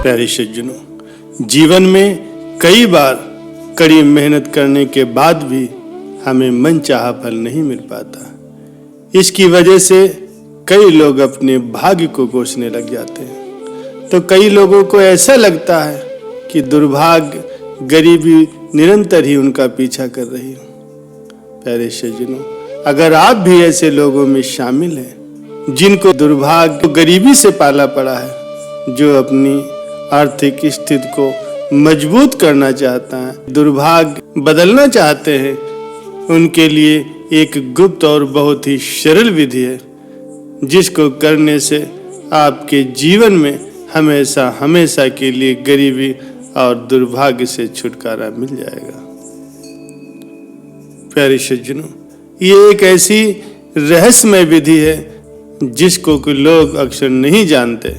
प्यारे सज्जनों, जीवन में कई बार कड़ी मेहनत करने के बाद भी हमें मनचाहा फल नहीं मिल पाता। इसकी वजह से कई लोग अपने भाग्य को कोसने लग जाते हैं। तो कई लोगों को ऐसा लगता है कि दुर्भाग्य, गरीबी निरंतर ही उनका पीछा कर रही है। प्यारे सज्जनों, अगर आप भी ऐसे लोगों में शामिल हैं जिनको दुर्भाग्य, गरीबी से पाला पड़ा है, जो अपनी आर्थिक स्थिति को मजबूत करना चाहता है, दुर्भाग्य बदलना चाहते हैं, उनके लिए एक गुप्त और बहुत ही सरल विधि है जिसको करने से आपके जीवन में हमेशा हमेशा के लिए गरीबी और दुर्भाग्य से छुटकारा मिल जाएगा। प्यारे सज्जनों, ये एक ऐसी रहस्यमय विधि है जिसको कि लोग अक्सर नहीं जानते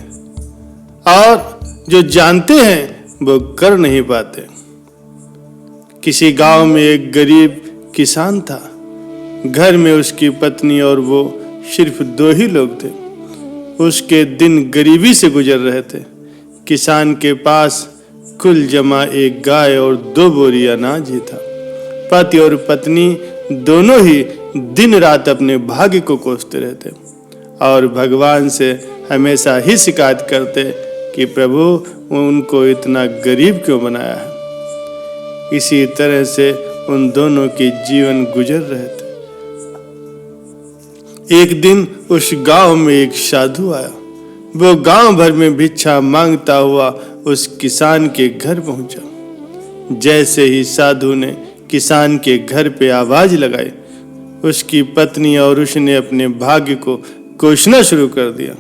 और जो जानते हैं वो कर नहीं पाते। किसी गांव में एक गरीब किसान था। घर में उसकी पत्नी और वो सिर्फ 2 ही लोग थे। उसके दिन गरीबी से गुजर रहे थे। किसान के पास कुल जमा एक गाय और 2 बोरी अनाज ही था। पति और पत्नी दोनों ही दिन रात अपने भाग्य को कोसते रहते और भगवान से हमेशा ही शिकायत करते कि प्रभु, उनको इतना गरीब क्यों बनाया है। इसी तरह से उन दोनों के जीवन गुजर रहे थे। एक दिन उस गांव में एक साधु आया। वो गांव भर में भिक्षा मांगता हुआ उस किसान के घर पहुंचा। जैसे ही साधु ने किसान के घर पे आवाज लगाई, उसकी पत्नी और उसने अपने भाग्य को कोसना शुरू कर दिया।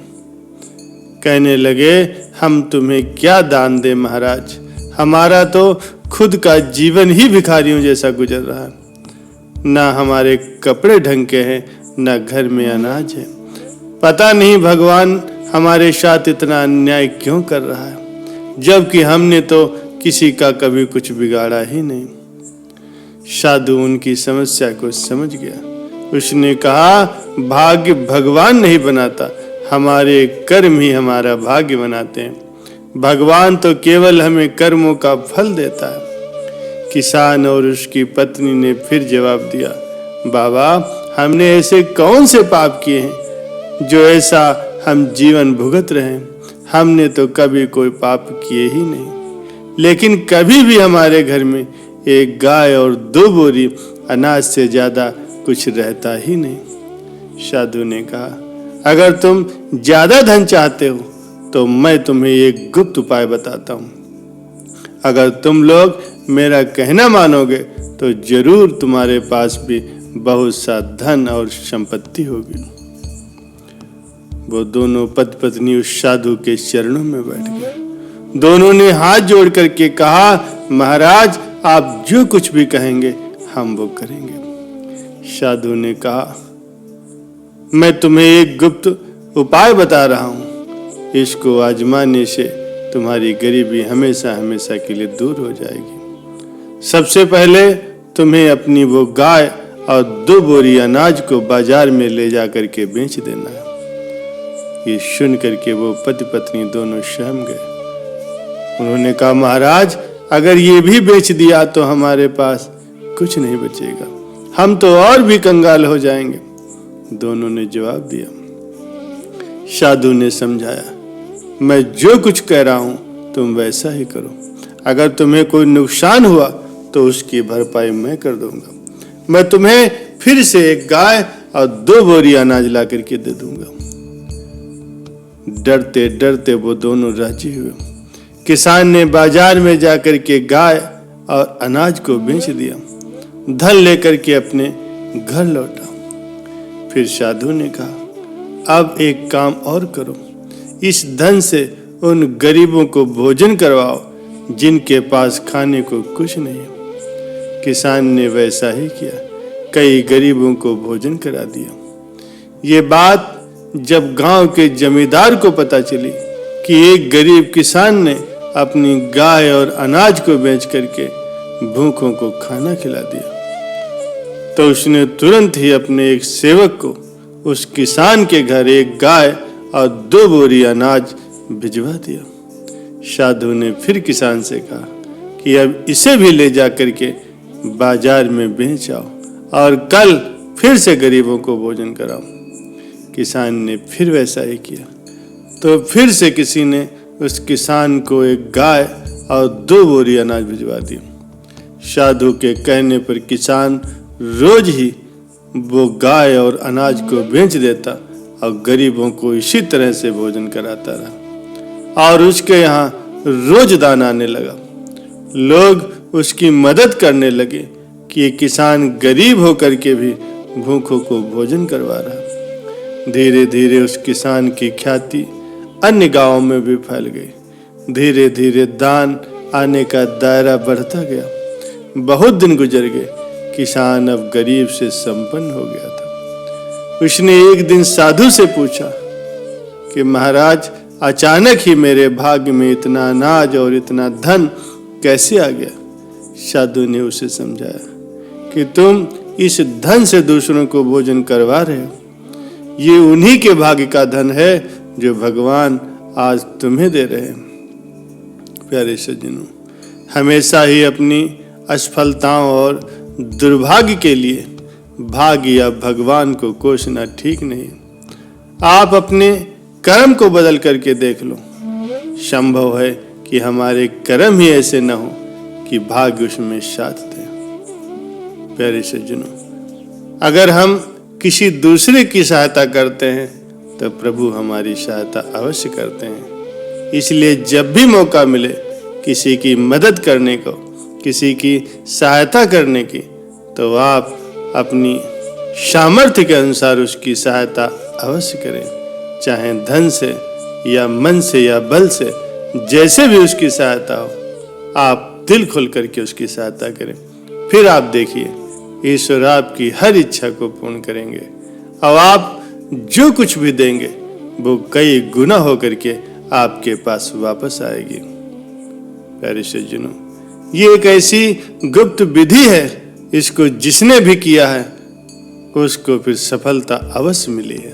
कहने लगे, हम तुम्हें क्या दान दें महाराज, हमारा तो खुद का जीवन ही भिखारियों जैसा गुजर रहा है। ना हमारे कपड़े ढंग के हैं, ना घर में अनाज है। पता नहीं भगवान हमारे साथ इतना अन्याय क्यों कर रहा है, जबकि हमने तो किसी का कभी कुछ बिगाड़ा ही नहीं। साधु उनकी समस्या को समझ गया। उसने कहा, भाग्य भगवान नहीं बनाता, हमारे कर्म ही हमारा भाग्य बनाते हैं। भगवान तो केवल हमें कर्मों का फल देता है। किसान और उसकी पत्नी ने फिर जवाब दिया, बाबा, हमने ऐसे कौन से पाप किए हैं जो ऐसा हम जीवन भुगत रहे हैं। हमने तो कभी कोई पाप किए ही नहीं, लेकिन कभी भी हमारे घर में एक गाय और 2 बोरी अनाज से ज्यादा कुछ रहता ही नहीं। साधु ने कहा, अगर तुम ज्यादा धन चाहते हो तो मैं तुम्हें एक गुप्त उपाय बताता हूँ। अगर तुम लोग मेरा कहना मानोगे तो जरूर तुम्हारे पास भी बहुत सा धन और संपत्ति होगी। वो दोनों पति पत्नी उस साधु के चरणों में बैठ गए। दोनों ने हाथ जोड़ करके कहा, महाराज, आप जो कुछ भी कहेंगे हम वो करेंगे। साधु ने कहा, मैं तुम्हें एक गुप्त उपाय बता रहा हूं। इसको आजमाने से तुम्हारी गरीबी हमेशा हमेशा के लिए दूर हो जाएगी। सबसे पहले तुम्हें अपनी वो गाय और 2 बोरी अनाज को बाजार में ले जा करके बेच देना है। ये सुन करके वो पति पत्नी दोनों सहम गए। उन्होंने कहा, महाराज, अगर ये भी बेच दिया तो हमारे पास कुछ नहीं बचेगा, हम तो और भी कंगाल हो जाएंगे। दोनों ने जवाब दिया। साधु ने समझाया, मैं जो कुछ कह रहा हूं तुम वैसा ही करो। अगर तुम्हें कोई नुकसान हुआ तो उसकी भरपाई मैं कर दूंगा। मैं तुम्हें फिर से एक गाय और 2 बोरी अनाज ला करके दे दूंगा। डरते डरते वो दोनों राजी हुए। किसान ने बाजार में जाकर के गाय और अनाज को बेच दिया। धन लेकर के अपने घर लौटा। फिर साधु ने कहा, अब एक काम और करो, इस धन से उन गरीबों को भोजन करवाओ जिनके पास खाने को कुछ नहीं है। किसान ने वैसा ही किया, कई गरीबों को भोजन करा दिया। ये बात जब गांव के जमींदार को पता चली कि एक गरीब किसान ने अपनी गाय और अनाज को बेच करके भूखों को खाना खिला दिया, तो उसने तुरंत ही अपने एक सेवक को उस किसान के घर एक गाय और 2 बोरी अनाज भिजवा दिया। साधु ने फिर किसान से कहा कि अब इसे भी ले जा करके बाजार में बेच आओ और कल फिर से गरीबों को भोजन कराओ। किसान ने फिर वैसा ही किया। तो फिर से किसी ने उस किसान को एक गाय और 2 बोरी अनाज भिजवा दिया। साधु के कहने पर किसान रोज ही वो गाय और अनाज को बेच देता और गरीबों को इसी तरह से भोजन कराता रहा और उसके यहाँ रोज दान आने लगा। लोग उसकी मदद करने लगे कि ये किसान गरीब होकर के भी भूखों को भोजन करवा रहा। धीरे धीरे उस किसान की ख्याति अन्य गांवों में भी फैल गई। धीरे धीरे दान आने का दायरा बढ़ता गया। बहुत दिन गुजर गए। किसान अब गरीब से संपन्न हो गया था। उसने एक दिन साधु से पूछा कि महाराज, अचानक ही मेरे भाग्य में इतना अनाज और इतना धन कैसे आ गया? साधु ने उसे समझाया कि तुम इस धन से दूसरों को भोजन करवा रहे हो। ये उन्हीं के भाग्य का धन है जो भगवान आज तुम्हें दे रहे हैं। प्यारे सज्जनों, हमेशा ही अपनी असफलताओं और दुर्भाग्य के लिए भाग्य या भगवान को कोसना ठीक नहीं। आप अपने कर्म को बदल करके देख लो। संभव है कि हमारे कर्म ही ऐसे न हो कि भाग्य उसमें साथ दे। प्यारे सज्जनों, अगर हम किसी दूसरे की सहायता करते हैं तो प्रभु हमारी सहायता अवश्य करते हैं। इसलिए जब भी मौका मिले किसी की मदद करने को, किसी की सहायता करने की, तो आप अपनी सामर्थ्य के अनुसार उसकी सहायता अवश्य करें। चाहे धन से या मन से या बल से, जैसे भी उसकी सहायता हो, आप दिल खोल करके उसकी सहायता करें। फिर आप देखिए, ईश्वर आपकी हर इच्छा को पूर्ण करेंगे और आप जो कुछ भी देंगे वो कई गुना होकर के आपके पास वापस आएगी। प्यारे सज्जनों, ये एक ऐसी गुप्त विधि है, इसको जिसने भी किया है उसको फिर सफलता अवश्य मिली है।